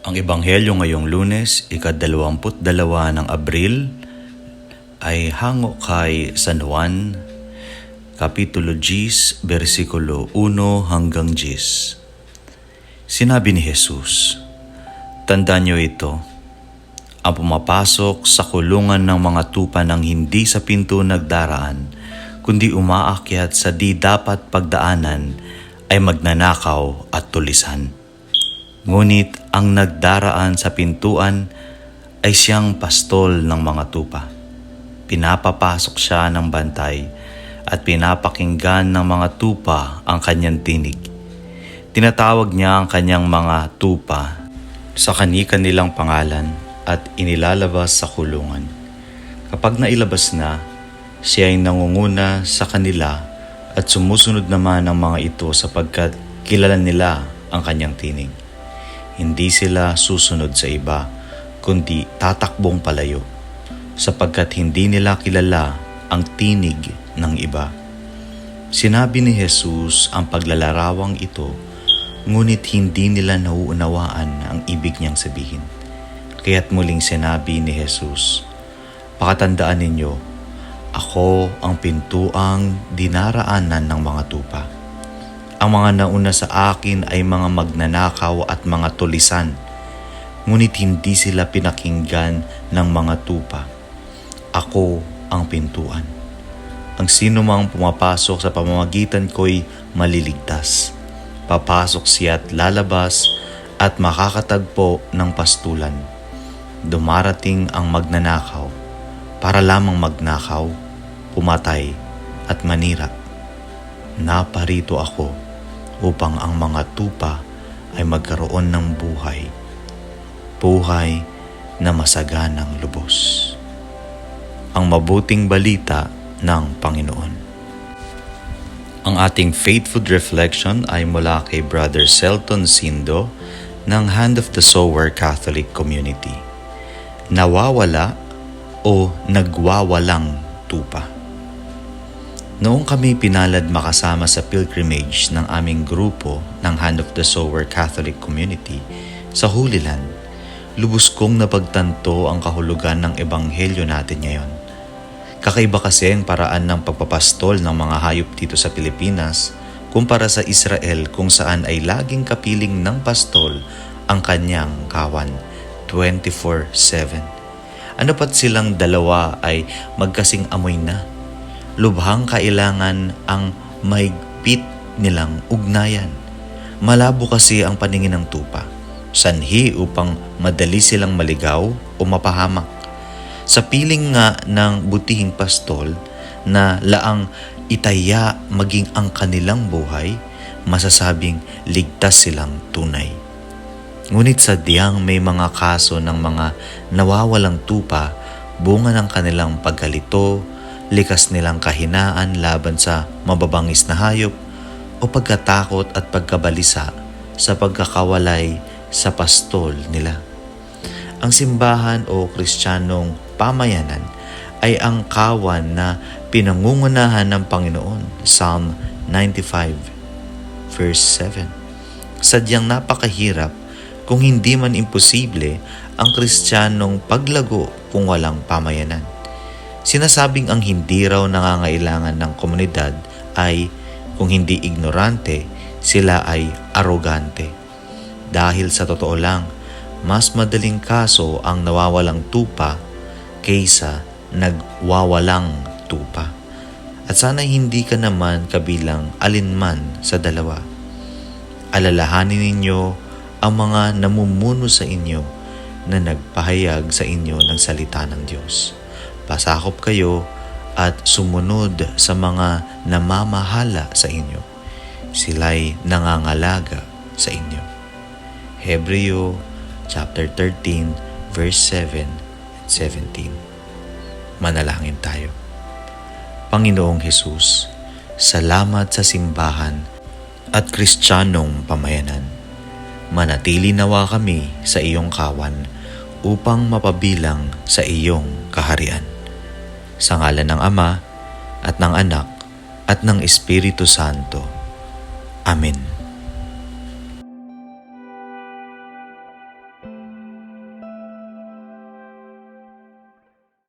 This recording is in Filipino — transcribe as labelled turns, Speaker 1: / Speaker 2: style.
Speaker 1: Ang Ebanghelyo ngayong Lunes, ika-22 ng Abril, ay hango kay San Juan, Kapitulo 10, versikulo 1 hanggang 10. Sinabi ni Jesus, "Tandaan niyo ito, ang pumapasok sa kulungan ng mga tupa ng hindi sa pinto nagdaraan, kundi umaakyat sa di dapat pagdaanan, ay magnanakaw at tulisan. Ngunit ang nagdaraan sa pintuan ay siyang pastol ng mga tupa. Pinapapasok siya ng bantay at pinapakinggan ng mga tupa ang kanyang tinig. Tinatawag niya ang kanyang mga tupa sa kani-kanilang pangalan at inilalabas sa kulungan. Kapag nailabas na, siya ay nangunguna sa kanila at sumusunod naman ang mga ito sapagkat kilala nila ang kanyang tinig. Hindi sila susunod sa iba, kundi tatakbong palayo, sapagkat hindi nila kilala ang tinig ng iba." Sinabi ni Jesus ang paglalarawang ito, ngunit hindi nila nauunawaan ang ibig niyang sabihin. Kaya't muling sinabi ni Jesus, "Pakatandaan ninyo, ako ang pintuang dinaraanan ng mga tupa. Ang mga nauna sa akin ay mga magnanakaw at mga tulisan, ngunit hindi sila pinakinggan ng mga tupa. Ako ang pintuan. Ang sino mang pumapasok sa pamamagitan ko'y maliligtas. Papasok siya at lalabas at makakatagpo ng pastulan. Dumarating ang magnanakaw para lamang magnakaw, pumatay at manira. Naparito ako upang ang mga tupa ay magkaroon ng buhay na masaganang lubos." Ang mabuting balita ng Panginoon. Ang ating faith food reflection ay mula kay Brother Celton Sindo ng Hand of the Sower Catholic Community. Nawawala o nagwawalang tupa. Noong kami pinalad makasama sa pilgrimage ng aming grupo ng Hand of the Sower Catholic Community sa Holy Land, lubos kong napagtanto ang kahulugan ng Ebanghelyo natin ngayon. Kakaiba kasi ang paraan ng pagpapastol ng mga hayop dito sa Pilipinas kumpara sa Israel kung saan ay laging kapiling ng pastol ang kanyang kawan 24/7. Ano pat silang dalawa ay magkasing amoy na. Lubhang kailangan ang mahigpit nilang ugnayan. Malabo kasi ang paningin ng tupa, sanhi upang madali silang maligaw o mapahamak. Sa piling nga ng butihing pastol na laang itaya maging ang kanilang buhay, masasabing ligtas silang tunay. Ngunit sadyang may mga kaso ng mga nawawalang tupa, bunga ng kanilang pagkalito, likas nilang kahinaan laban sa mababangis na hayop o pagkatakot at pagkabalisa sa pagkakawalay sa pastol nila. Ang simbahan o Kristiyanong pamayanan ay ang kawan na pinangungunahan ng Panginoon. Psalm 95 verse 7. Sadyang napakahirap kung hindi man imposible ang Kristiyanong paglago kung walang pamayanan. Sinasabing ang hindi raw nangangailangan ng komunidad ay kung hindi ignorante, sila ay arogante. Dahil sa totoo lang, mas madaling kaso ang nawawalang tupa kaysa nagwawalang tupa. At sana hindi ka naman kabilang alinman sa dalawa. Alalahanin ninyo ang mga namumuno sa inyo na nagpahayag sa inyo ng salita ng Diyos. Pasakop kayo at sumunod sa mga namamahala sa inyo. Sila'y nangangalaga sa inyo. Hebreo chapter 13 verse 7 and 17. Manalangin tayo. Panginoong Hesus, salamat sa simbahan at Kristiyanong pamayanan. Manatili nawa kami sa iyong kawan upang mapabilang sa iyong kaharian. Sa ngalan ng Ama at ng Anak at ng Espiritu Santo. Amen.